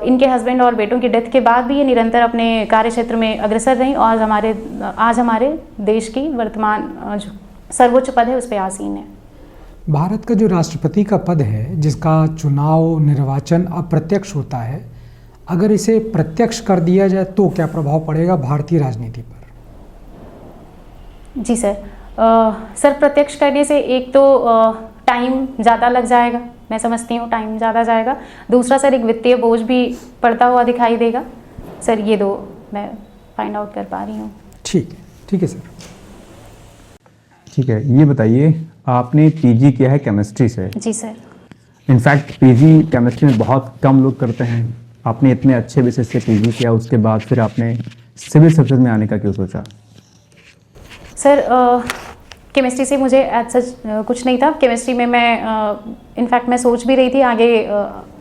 इनके हस्बैंड और बेटों की डेथ के बाद भी ये निरंतर अपने कार्य क्षेत्र में अग्रसर रहीं और आज हमारे देश की वर्तमान जो सर्वोच्च पद है उस पर आसीन है। भारत का जो राष्ट्रपति का पद है, जिसका चुनाव निर्वाचन अप्रत्यक्ष होता है, अगर इसे प्रत्यक्ष कर दिया जाए तो क्या प्रभाव पड़ेगा भारतीय राजनीति पर? जी सर, सर प्रत्यक्ष करने से एक तो टाइम ज़्यादा लग जाएगा, मैं समझती हूँ टाइम ज़्यादा जाएगा। दूसरा सर एक वित्तीय बोझ भी पड़ता हुआ दिखाई देगा। सर ये 2 मैं फाइंड आउट कर पा रही हूँ। ठीक है सर। ठीक है, ये बताइए आपने पीजी किया है केमिस्ट्री से? जी सर। इनफैक्ट पीजी केमिस्ट्री में बहुत कम लोग करते हैं। आपने इतने अच्छे विषय से पीजी किया, उसके बाद फिर आपने सिविल सर्विसेज में आने का क्यों सोचा? सर केमिस्ट्री से मुझे एज सच कुछ नहीं था। केमिस्ट्री में मैं इनफैक्ट मैं सोच भी रही थी आगे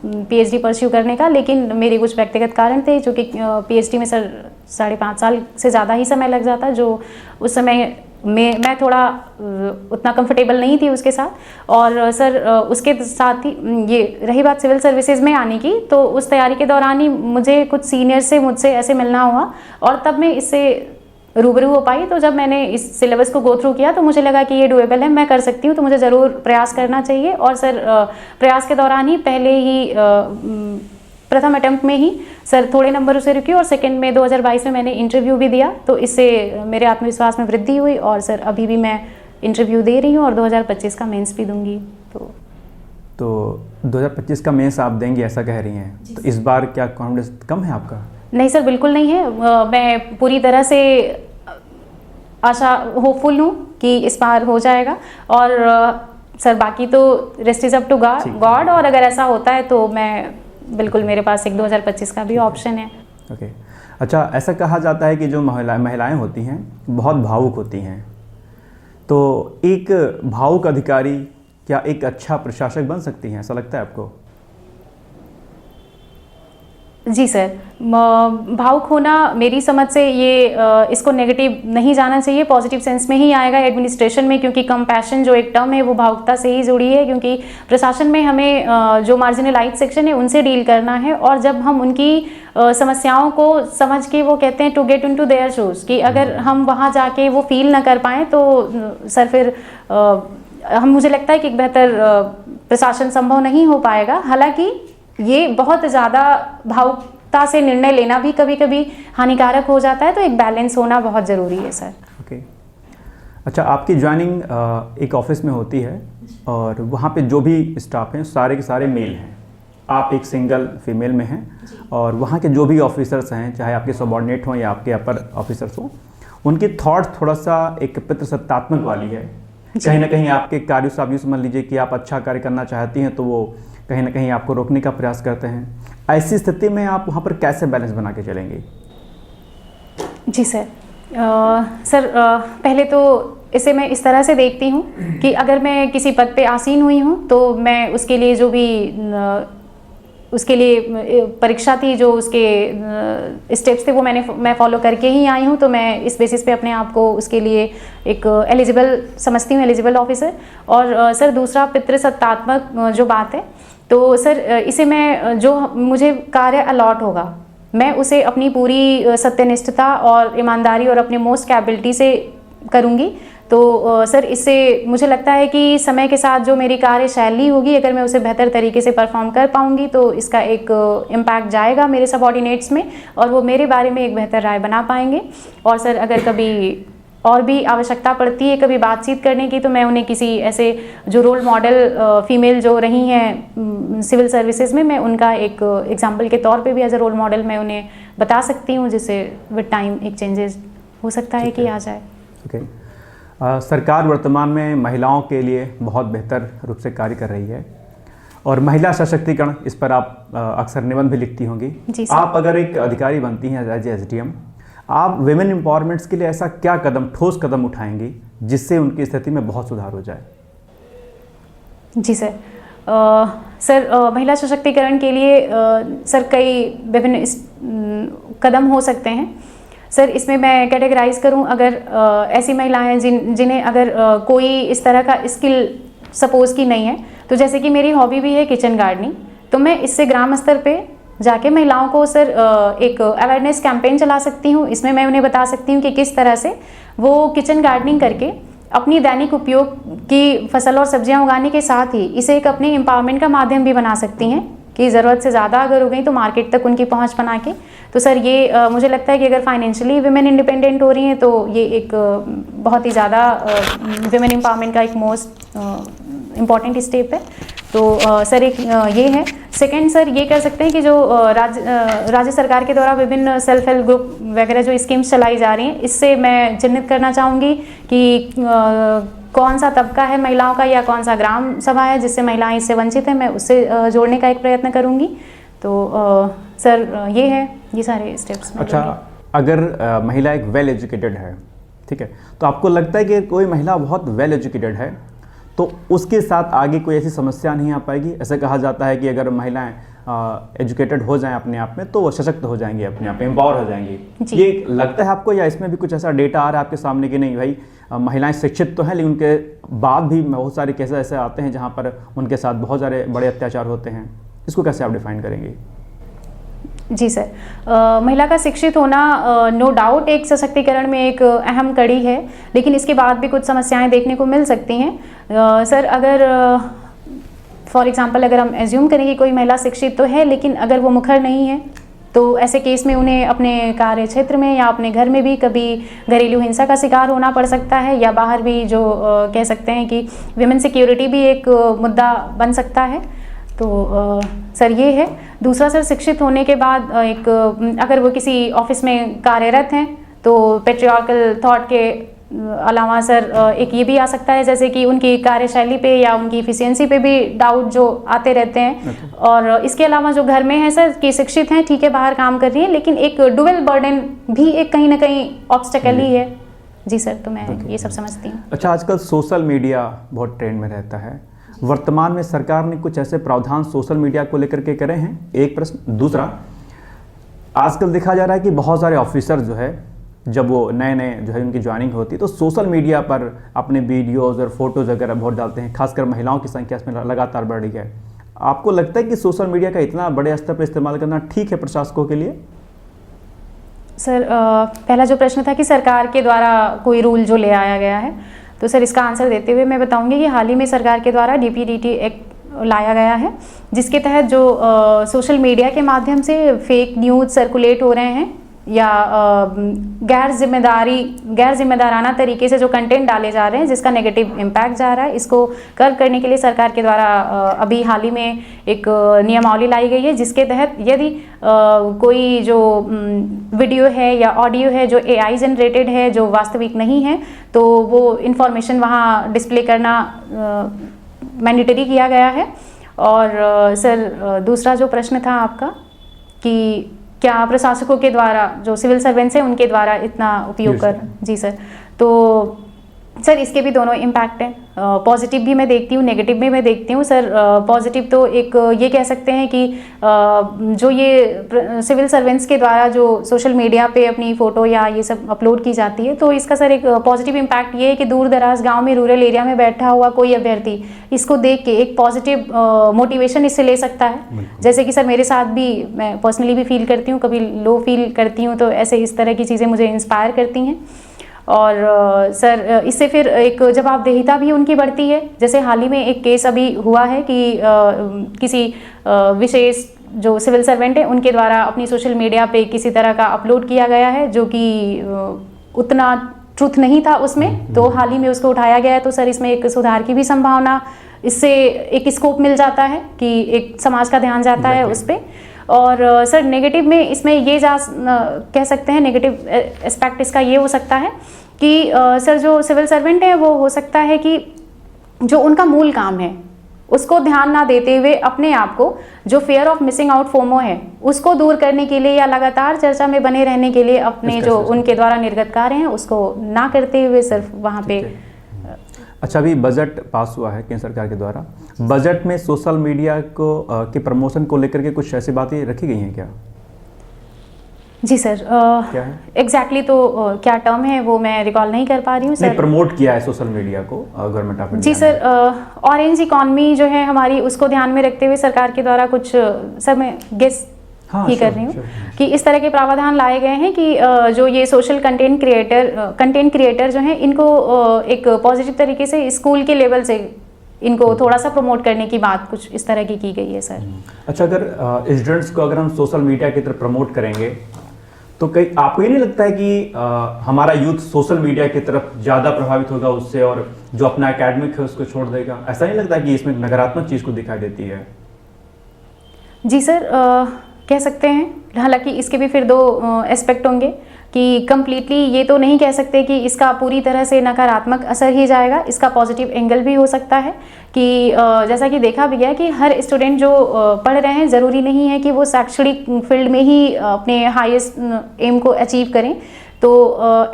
पीएचडी परस्यू करने का, लेकिन मेरे कुछ व्यक्तिगत कारण थे जो कि पीएचडी में सर 5.5 साल से ज़्यादा ही समय लग जाता, जो उस समय मैं थोड़ा उतना कंफर्टेबल नहीं थी उसके साथ। और सर उसके साथ ही ये रही बात सिविल सर्विसेज में आने की, तो उस तैयारी के दौरान ही मुझे कुछ सीनियर से मुझसे ऐसे मिलना हुआ और तब मैं इससे रूबरू हो पाई। तो जब मैंने इस सिलेबस को गो थ्रू किया तो मुझे लगा कि ये डुएबल है, मैं कर सकती हूँ, तो मुझे ज़रूर प्रयास करना चाहिए। और सर प्रयास के दौरान ही पहले ही प्रथम अटेम्प्ट में ही सर थोड़े नंबरों से रुकी और सेकंड में 2022 में मैंने इंटरव्यू भी दिया, तो इससे मेरे आत्मविश्वास में वृद्धि हुई। और सर अभी भी मैं इंटरव्यू दे रही हूँ और 2025 का मेंस भी दूंगी। तो 2025 का मेंस आप देंगी ऐसा कह रही हैं, तो इस बार क्या कॉन्फिडेंस कम है आपका? नहीं सर, बिल्कुल नहीं है। मैं पूरी तरह से आशा होपफुल हूँ कि इस बार हो जाएगा। और सर बाकी तो rest is up to God, और अगर ऐसा होता है तो मैं बिल्कुल, मेरे पास एक 2025 का भी ऑप्शन है। ओके। अच्छा, ऐसा कहा जाता है कि जो महिलाएं होती हैं बहुत भावुक होती हैं, तो एक भावुक अधिकारी क्या एक अच्छा प्रशासक बन सकती हैं, ऐसा लगता है आपको? जी सर, भावुक होना मेरी समझ से ये इसको नेगेटिव नहीं जाना चाहिए, पॉजिटिव सेंस में ही आएगा एडमिनिस्ट्रेशन में, क्योंकि कंपैशन जो एक टर्म है वो भावुकता से ही जुड़ी है। क्योंकि प्रशासन में हमें जो मार्जिनलाइज्ड सेक्शन है उनसे डील करना है, और जब हम उनकी समस्याओं को समझ के, वो कहते हैं to get into their shoes, कि अगर हम वहाँ जाके वो फील ना कर पाएँ तो सर फिर मुझे लगता है कि एक बेहतर प्रशासन संभव नहीं हो पाएगा। हालांकि ये बहुत ज़्यादा भावुकता से निर्णय लेना भी कभी कभी हानिकारक हो जाता है, तो एक बैलेंस होना बहुत ज़रूरी है सर। ओके। अच्छा, आपकी ज्वाइनिंग एक ऑफिस में होती है और वहाँ पे जो भी स्टाफ हैं सारे के सारे मेल हैं, आप एक सिंगल फीमेल में हैं, और वहाँ के जो भी ऑफिसर्स हैं, चाहे आपके सबॉर्डिनेट हों या आपके अपर ऑफिसर्स हों, उनकी थॉट्स थोड़ा सा एक पितृसत्तात्मक वाली है। कहीं ना कहीं आपके कार्यों से आप यूँ समझ लीजिए कि आप अच्छा कार्य करना चाहती हैं तो वो कहीं ना कहीं आपको रोकने का प्रयास करते हैं। ऐसी स्थिति में आप वहाँ पर कैसे बैलेंस बना के चलेंगे? जी सर, पहले तो इसे मैं इस तरह से देखती हूँ कि अगर मैं किसी पद पे आसीन हुई हूँ तो मैं उसके लिए जो भी उसके लिए परीक्षा थी, जो उसके स्टेप्स थे वो मैं फॉलो करके ही आई हूँ। तो मैं इस बेसिस पे अपने आप को उसके लिए एक एलिजिबल समझती हूँ, एलिजिबल ऑफिसर। और सर दूसरा पितृसत्तात्मक जो बात है, तो सर इसे मैं जो मुझे कार्य अलॉट होगा मैं उसे अपनी पूरी सत्यनिष्ठता और ईमानदारी और अपने मोस्ट कैपेबिलिटी से करूँगी। तो सर इससे मुझे लगता है कि समय के साथ जो मेरी कार्यशैली होगी, अगर मैं उसे बेहतर तरीके से परफॉर्म कर पाऊंगी तो इसका एक इम्पैक्ट जाएगा मेरे सबऑर्डिनेट्स में और वो मेरे बारे में एक बेहतर राय बना पाएंगे। और सर अगर कभी और भी आवश्यकता पड़ती है कभी बातचीत करने की, तो मैं उन्हें किसी ऐसे जो रोल मॉडल फीमेल जो रही हैं सिविल सर्विसेज में, मैं उनका एक एग्जाम्पल के तौर पे भी एज अ रोल मॉडल मैं उन्हें बता सकती हूँ, जिससे विद टाइम एक चेंजेस हो सकता है कि आ जाए। ओके। सरकार वर्तमान में महिलाओं के लिए बहुत बेहतर रूप से कार्य कर रही है और महिला सशक्तिकरण, इस पर आप अक्सर निबंध भी लिखती होंगी। जी सर। आप अगर एक अधिकारी बनती हैं एज SDM, आप विमेन एम्पावरमेंट्स के लिए ऐसा क्या कदम, ठोस कदम उठाएंगी जिससे उनकी स्थिति में बहुत सुधार हो जाए? जी सर। सर महिला सशक्तिकरण के लिए सर कई विभिन्न कदम हो सकते हैं। सर इसमें मैं कैटेगराइज करूं, अगर ऐसी महिलाएं जिन्हें अगर कोई इस तरह का स्किल सपोज की नहीं है, तो जैसे कि मेरी हॉबी भी है किचन गार्डनिंग, तो मैं इससे ग्राम स्तर पे जाके महिलाओं को सर एक अवेयरनेस कैंपेन चला सकती हूँ। इसमें मैं उन्हें बता सकती हूँ कि किस तरह से वो किचन गार्डनिंग करके अपनी दैनिक उपयोग की फसल और सब्जियां उगाने के साथ ही इसे एक अपने एम्पावरमेंट का माध्यम भी बना सकती हैं कि ज़रूरत से ज़्यादा अगर हो गई तो मार्केट तक उनकी पहुंच बना के। तो सर ये मुझे लगता है कि अगर फाइनेंशियली विमेन इंडिपेंडेंट हो रही हैं तो ये एक बहुत ही ज़्यादा विमेन एम्पावरमेंट का एक मोस्ट इम्पॉर्टेंट स्टेप है। तो सर एक ये है। सेकंड सर ये कर सकते हैं कि जो राज्य सरकार के द्वारा विभिन्न सेल्फ हेल्प ग्रुप वगैरह जो स्कीम्स चलाई जा रही हैं, इससे मैं चिन्हित करना चाहूँगी कि कौन सा तबका है महिलाओं का या कौन सा ग्राम सभा है जिससे महिलाएं इससे वंचित हैं, मैं उससे जोड़ने का एक प्रयत्न करूँगी। तो सर ये है, ये सारे स्टेप्स। अच्छा, अगर महिला एक वेल एजुकेटेड है, ठीक है, तो आपको लगता है कि कोई महिला बहुत वेल एजुकेटेड है तो उसके साथ आगे कोई ऐसी समस्या नहीं आ पाएगी? ऐसा कहा जाता है कि अगर महिलाएं एजुकेटेड हो जाएं अपने आप में तो वो सशक्त हो जाएंगी, अपने आप में एम्पावर हो जाएंगी। ये लगता है आपको, या इसमें भी कुछ ऐसा डेटा आ रहा है आपके सामने कि नहीं भाई महिलाएं शिक्षित तो हैं लेकिन उनके बाद भी बहुत सारे केसेस ऐसे आते हैं जहाँ पर उनके साथ बहुत सारे बड़े अत्याचार होते हैं? इसको कैसे आप डिफाइन करेंगे? जी सर, महिला का शिक्षित होना नो डाउट एक सशक्तिकरण में एक अहम कड़ी है, लेकिन इसके बाद भी कुछ समस्याएं देखने को मिल सकती हैं। सर अगर फॉर एग्जांपल अगर हम एज्यूम करें कि कोई महिला शिक्षित तो है लेकिन अगर वो मुखर नहीं है, तो ऐसे केस में उन्हें अपने कार्य क्षेत्र में या अपने घर में भी कभी घरेलू हिंसा का शिकार होना पड़ सकता है, या बाहर भी जो कह सकते हैं कि विमेन सिक्योरिटी भी एक मुद्दा बन सकता है। तो सर ये है। दूसरा सर, शिक्षित होने के बाद एक अगर वो किसी ऑफिस में कार्यरत हैं तो पेट्रियार्कल थॉट के अलावा सर एक ये भी आ सकता है जैसे कि उनकी कार्यशैली पे या उनकी इफिशियंसी पे भी डाउट जो आते रहते हैं। और इसके अलावा जो घर में है सर कि शिक्षित हैं, ठीक है, बाहर काम कर रही है, लेकिन एक डुअल बर्डन भी एक कहीं ना कहीं ऑब्स्टेकल ही है। जी सर, तो मैं ये सब समझती हूँ। अच्छा, आजकल सोशल मीडिया बहुत ट्रेंड में रहता है, वर्तमान में सरकार ने कुछ ऐसे प्रावधान सोशल मीडिया को लेकर के करे हैं? एक प्रश्न। दूसरा, आजकल देखा जा रहा है कि बहुत सारे ऑफिसर जो है जब वो नए नए जो है उनकी ज्वाइनिंग होती है तो सोशल मीडिया पर अपने वीडियोज़ और फोटोज़ वगैरह बहुत डालते हैं, खासकर महिलाओं की संख्या इसमें लगातार बढ़ रही है। आपको लगता है कि सोशल मीडिया का इतना बड़े स्तर पर इस्तेमाल करना ठीक है प्रशासकों के लिए? सर पहला जो प्रश्न था कि सरकार के द्वारा कोई रूल जो ले आया गया है, तो सर इसका आंसर देते हुए मैं बताऊंगी कि हाल ही में सरकार के द्वारा DPDT एक्ट लाया गया है, जिसके तहत जो सोशल मीडिया के माध्यम से फेक न्यूज़ सर्कुलेट हो रहे हैं या गैर जिम्मेदाराना तरीके से जो कंटेंट डाले जा रहे हैं जिसका नेगेटिव इम्पैक्ट जा रहा है, इसको कर्व करने के लिए सरकार के द्वारा अभी हाल ही में एक नियमावली लाई गई है, जिसके तहत यदि कोई जो वीडियो है या ऑडियो है जो AI जनरेटेड है, जो वास्तविक नहीं है, तो वो इन्फॉर्मेशन वहाँ डिस्प्ले करना मैंडेटरी किया गया है। और सर दूसरा जो प्रश्न था आपका कि क्या प्रशासकों के द्वारा जो सिविल सर्वेंट्स हैं उनके द्वारा इतना उपयोग कर। जी सर, तो सर इसके भी दोनों इम्पैक्ट हैं, पॉजिटिव भी मैं देखती हूँ, नेगेटिव भी मैं देखती हूँ सर। पॉजिटिव तो एक ये कह सकते हैं कि जो ये सिविल सर्वेंट्स के द्वारा जो सोशल मीडिया पे अपनी फ़ोटो या ये सब अपलोड की जाती है, तो इसका सर एक पॉजिटिव इम्पैक्ट ये है कि दूर दराज गाँव में, रूरल एरिया में बैठा हुआ कोई अभ्यर्थी इसको देख के एक पॉजिटिव मोटिवेशन इससे ले सकता है। जैसे कि सर मेरे साथ भी, मैं पर्सनली भी फील करती हूँ, कभी लो फील करती हूँ, तो ऐसे इस तरह की चीज़ें मुझे इंस्पायर करती हैं। और सर इससे फिर एक जवाबदेहिता भी उनकी बढ़ती है। जैसे हाल ही में एक केस अभी हुआ है कि किसी विशेष जो सिविल सर्वेंट है उनके द्वारा अपनी सोशल मीडिया पे किसी तरह का अपलोड किया गया है जो कि उतना ट्रुथ नहीं था उसमें, तो हाल ही में उसको उठाया गया है। तो सर इसमें एक सुधार की भी संभावना, इससे एक स्कोप मिल जाता है कि एक समाज का ध्यान जाता है उस पर। और सर नेगेटिव में इसमें ये कह सकते हैं, नेगेटिव एस्पेक्ट इसका ये हो सकता है कि सर जो सिविल सर्वेंट है वो हो सकता है कि जो उनका मूल काम है उसको ध्यान ना देते हुए अपने आप को, जो fear of missing out FOMO है, उसको दूर करने के लिए या लगातार चर्चा में बने रहने के लिए अपने जो उनके द्वारा निर्गत कार्य हैं उसको ना करते हुए सिर्फ वहाँ पे। अच्छा, अभी बजट पास हुआ है केंद्र सरकार के द्वारा, बजट में सोशल मीडिया को के प्रमोशन को लेकर के कुछ ऐसी बातें रखी गई हैं क्या? जी सर, क्या है एग्जैक्टली तो क्या टर्म है वो मैं रिकॉल नहीं कर पा रही हूँ सर। प्रमोट किया है सोशल मीडिया को गवर्नमेंट ऑफ इंडिया जी सर, ऑरेंज इकॉनमी जो है हमारी, उसको ध्यान में रखते हुए सरकार के द्वारा कुछ, सर मैं गेस ही कर रही हूँ कि इस तरह के प्रावधान लाए गए हैं कि जो ये सोशल कंटेंट क्रिएटर जो हैं इनको एक पॉजिटिव तरीके से स्कूल के लेवल से इनको थोड़ा सा प्रमोट करने की बात कुछ इस तरह की गई है सर। अच्छा, अगर स्टूडेंट्स को अगर हम सोशल मीडिया की तरफ प्रमोट करेंगे तो कई आपको ये नहीं लगता है कि हमारा यूथ सोशल मीडिया की तरफ ज़्यादा प्रभावित होगा उससे, और जो अपना एकेडमिक है उसको छोड़ देगा? ऐसा नहीं लगता कि इसमें नकारात्मक चीज़ को दिखाई देती है? जी सर, कह सकते हैं। हालांकि इसके भी फिर दो एस्पेक्ट होंगे कि कंप्लीटली ये तो नहीं कह सकते कि इसका पूरी तरह से नकारात्मक असर ही जाएगा, इसका पॉजिटिव एंगल भी हो सकता है कि जैसा कि देखा भी गया कि हर स्टूडेंट जो पढ़ रहे हैं ज़रूरी नहीं है कि वो शैक्षणिक फील्ड में ही अपने हाईएस्ट एम को अचीव करें। तो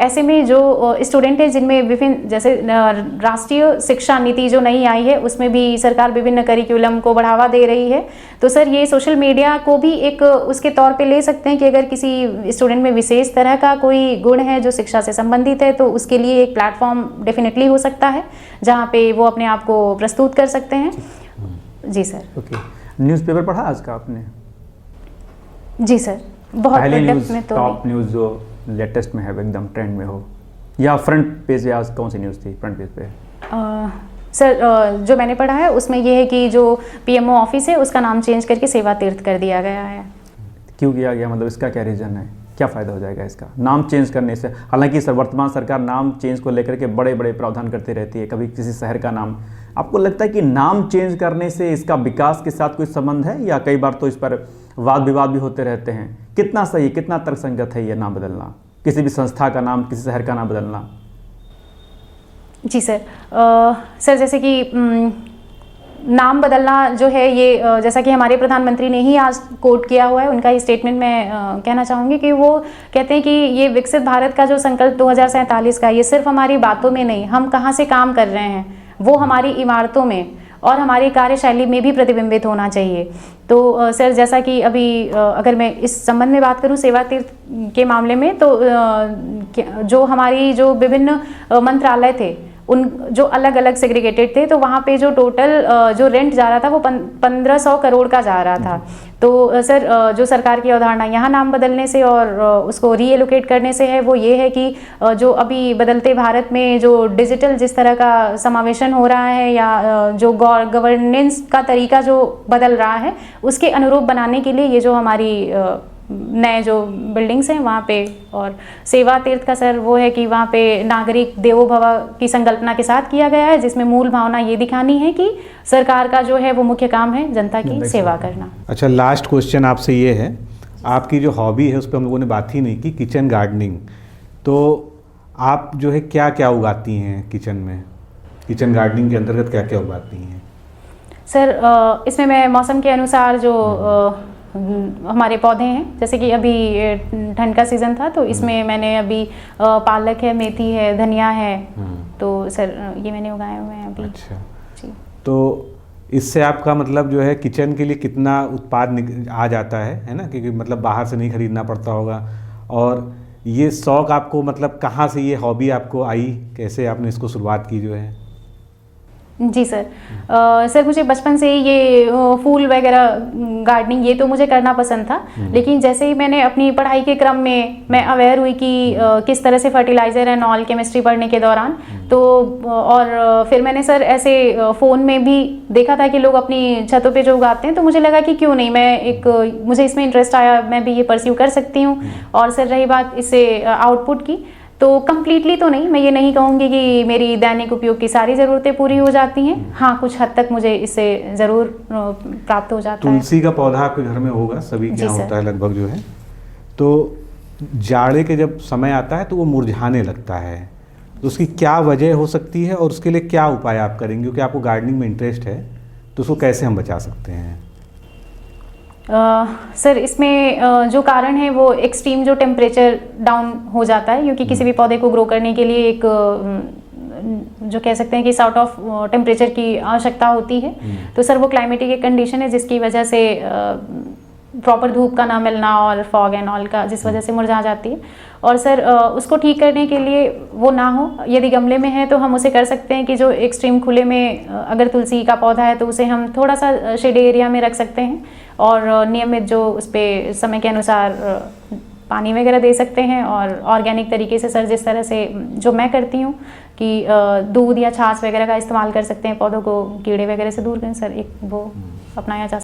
ऐसे में जो स्टूडेंट हैं जिनमें विभिन्न, जैसे राष्ट्रीय शिक्षा नीति जो नई आई है उसमें भी सरकार विभिन्न करिकुलम को बढ़ावा दे रही है, तो सर ये सोशल मीडिया को भी एक उसके तौर पे ले सकते हैं कि अगर किसी स्टूडेंट में विशेष तरह का कोई गुण है जो शिक्षा से संबंधित है तो उसके लिए एक प्लेटफॉर्म डेफिनेटली हो सकता है जहाँ पे वो अपने आप को प्रस्तुत कर सकते हैं। जी सर। ओके, न्यूज़पेपर पढ़ा आज का आपने? जी सर, बहुत पहले न्यूज़, में तो टॉप न्यूज़ जो लेटेस्ट में है, एकदम ट्रेंड में हो, या फ्रंट पेज पे आज कौन सी न्यूज़ थी फ्रंट पेज पे? सर जो मैंने पढ़ा है उसमें ये है कि जो पीएमओ ऑफिस है उसका नाम चेंज करके सेवा तीर्थ कर दिया गया है। क्यों किया गया, मतलब इसका क्या रीज़न है, क्या फ़ायदा हो जाएगा इसका नाम चेंज करने से? हालांकि सर वर्तमान सरकार नाम चेंज को लेकर के बड़े बड़े प्रावधान करती रहती है, कभी किसी शहर का नाम, आपको लगता है कि नाम चेंज करने से इसका विकास के साथ कोई संबंध है, या कई बार तो इस पर वाद विवाद भी होते रहते हैं? कितना सही, कितना तर्कसंगत है ये नाम बदलना, किसी भी संस्था का नाम, किसी शहर का नाम बदलना? जी सर, सर जैसे कि नाम बदलना जो है ये जैसा कि हमारे प्रधानमंत्री ने ही आज कोट किया हुआ है, उनका ही स्टेटमेंट मैं कहना चाहूँगी कि वो कहते हैं कि ये विकसित भारत का जो संकल्प 2047 का, ये सिर्फ हमारी बातों में नहीं, हम कहाँ से काम कर रहे हैं वो हमारी इमारतों में और हमारी कार्यशैली में भी प्रतिबिंबित होना चाहिए। तो सर जैसा कि अभी अगर मैं इस संबंध में बात करूं सेवा तीर्थ के मामले में, तो जो हमारी जो विभिन्न मंत्रालय थे उन जो अलग अलग सेग्रीगेटेड थे, तो वहाँ पे जो टोटल जो रेंट जा रहा था वो 1500 करोड़ का जा रहा था। तो सर जो सरकार की अवधारणा यहाँ नाम बदलने से और उसको रीएलोकेट करने से है वो ये है कि जो अभी बदलते भारत में जो डिजिटल जिस तरह का समावेशन हो रहा है या जो गवर्नेंस का तरीका जो बदल रहा है उसके अनुरूप बनाने के लिए ये जो हमारी नए जो बिल्डिंग्स हैं वहाँ पे, और सेवा तीर्थ का सर वो है कि वहाँ पे नागरिक देवो भव की संकल्पना के साथ किया गया है, जिसमें मूल भावना ये दिखानी है कि सरकार का जो है वो मुख्य काम है जनता की सेवा करना। अच्छा, लास्ट क्वेश्चन आपसे ये है, आपकी जो हॉबी है उस पर हम लोगों ने बात ही नहीं की, किचन गार्डनिंग, तो आप जो है क्या क्या उगाती हैं किचन में? किचन गार्डनिंग के अंतर्गत क्या क्या उगाती हैं? सर इसमें मैं मौसम के अनुसार जो हमारे पौधे हैं, जैसे कि अभी ठंड का सीज़न था तो इसमें मैंने अभी पालक है, मेथी है, धनिया है, तो सर ये मैंने उगाए हुए हैं अभी। अच्छा, जी। तो इससे आपका मतलब जो है किचन के लिए कितना उत्पाद आ जाता है ना, क्योंकि मतलब बाहर से नहीं खरीदना पड़ता होगा। और ये शौक़ आपको मतलब कहाँ से, ये हॉबी आपको आई, कैसे आपने इसको शुरुआत की जो है? जी सर, सर मुझे बचपन से ही ये फूल वगैरह गार्डनिंग ये तो मुझे करना पसंद था, लेकिन जैसे ही मैंने अपनी पढ़ाई के क्रम में मैं अवेयर हुई कि किस तरह से फर्टिलाइज़र एंड ऑल केमिस्ट्री पढ़ने के दौरान, तो और फिर मैंने सर ऐसे फ़ोन में भी देखा था कि लोग अपनी छतों पे जो उगाते हैं, तो मुझे लगा कि क्यों नहीं, मुझे इसमें इंटरेस्ट आया, मैं भी ये परस्यू कर सकती हूँ। और सर रही बात इससे आउटपुट की, तो कम्प्लीटली तो नहीं, मैं ये नहीं कहूँगी कि मेरी दैनिक उपयोग की सारी ज़रूरतें पूरी हो जाती हैं। हाँ, कुछ हद तक मुझे इससे ज़रूर प्राप्त हो जाता है। तुलसी का पौधा आपके घर में होगा, सभी के यहाँ होता है लगभग जो है। तो जाड़े के जब समय आता है तो वो मुरझाने लगता है, तो उसकी क्या वजह हो सकती है और उसके लिए क्या उपाय आप करेंगे? क्योंकि आपको गार्डनिंग में इंटरेस्ट है, तो उसको कैसे हम बचा सकते हैं? सर इसमें जो कारण है वो एक्सट्रीम जो टेम्परेचर डाउन हो जाता है, क्योंकि किसी भी पौधे को ग्रो करने के लिए एक जो कह सकते हैं कि सॉर्ट ऑफ टेम्परेचर की आवश्यकता होती है। तो सर वो क्लाइमेटिक एक कंडीशन है जिसकी वजह से प्रॉपर धूप का ना मिलना और फॉग एंड ऑल का, जिस वजह से मुरझा जाती है। और सर उसको ठीक करने के लिए वो ना हो, यदि गमले में है तो हम उसे कर सकते हैं कि जो एक्सट्रीम खुले में अगर तुलसी का पौधा है तो उसे हम थोड़ा सा शेड एरिया में रख सकते हैं, और नियमित जो उस पर समय के अनुसार पानी वगैरह दे सकते हैं। और ऑर्गेनिक तरीके से सर जिस तरह से जो मैं करती हूँ कि दूध या छाछ वगैरह का इस्तेमाल कर सकते हैं पौधों को कीड़े वगैरह से दूर करें, सर एक वो अपनाया जा